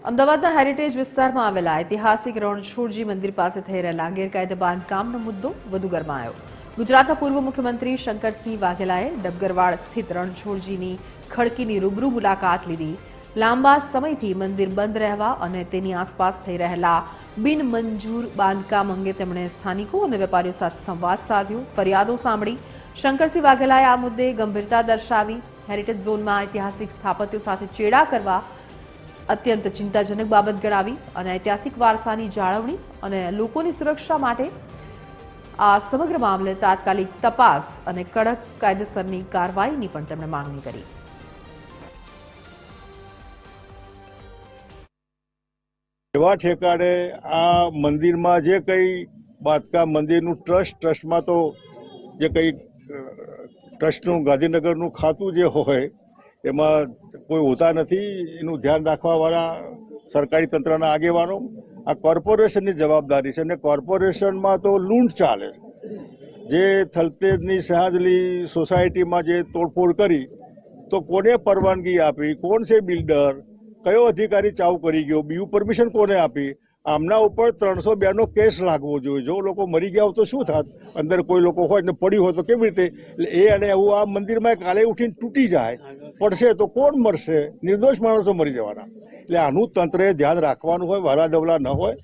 અમદાવાદના હેરિટેજ વિસ્તારમાં આવેલા ઐતિહાસિક રણછોડજી મંદિર પાસે થઈ રહેલા ગેરકાયદે બાંધકામનો મુદ્દો વધુ ગરમાયો। ગુજરાતના પૂર્વ મુખ્યમંત્રી શંકરસિંહ વાઘેલાએ ડબગરવાડ સ્થિત રણછોડજીની ખડકીની રૂબરૂ મુલાકાત લીધી। લાંબા સમયથી મંદિર બંધ રહેવા અને તેની આસપાસ થઈ રહેલા બિનમંજૂર બાંધકામ અંગે તેમણે સ્થાનિકો અને વેપારીઓ સાથે સંવાદ સાધ્યો, ફરિયાદો સાંભળી। શંકરસિંહ વાઘેલાએ આ મુદ્દે ગંભીરતા દર્શાવી। હેરિટેજ ઝોનમાં ઐતિહાસિક સ્થાપત્યો સાથે ચેડા કરવા અત્યંત ચિંતાજનક બાબત ગણાવી અને ઐતિહાસિક વારસાની જાળવણી અને લોકોની સુરક્ષા માટે આ સમગ્ર મામલે તાત્કાલિક તપાસ અને કડક કાયદેસરની કાર્યવાહીની પણ તેમણે માંગણી કરી। એવા ઠેકાણે આ મંદિરમાં જે કંઈ બાંધકામ મંદિરનું ટ્રસ્ટમાં તો જે કંઈ ટ્રસ્ટનું ગાંધીનગરનું ખાતું જે હોય એમાં કોઈ હોતા નથી। એનું ધ્યાન રાખવાવાળા સરકારી તંત્રના આગેવાનો, આ કોર્પોરેશનની જવાબદારી છે અને કોર્પોરેશનમાં તો લૂંટ ચાલે છે। જે થલતેજની સહાજલી સોસાયટીમાં જે તોડફોડ કરી તો કોને પરવાનગી આપી, કોણ છે બિલ્ડર, કયો અધિકારી ચાવ કરી ગયો, બીયુ પરમિશન કોને આપી, આમના ઉપર 302નો કેસ લાગવો જોઈએ। જો લોકો મરી ગયા હોય તો શું થાત, અંદર કોઈ લોકો હોય ને પડ્યું હોય તો કેવી રીતે? એટલે એ અને એવું આ મંદિરમાં કાલે ઉઠીને તૂટી જાય, પડશે તો કોણ મરશે? નિર્દોષ માણસો મરી જવાના। એટલે આનું તંત્રએ ધ્યાન રાખવાનું હોય, વાલા દવલા ન હોય।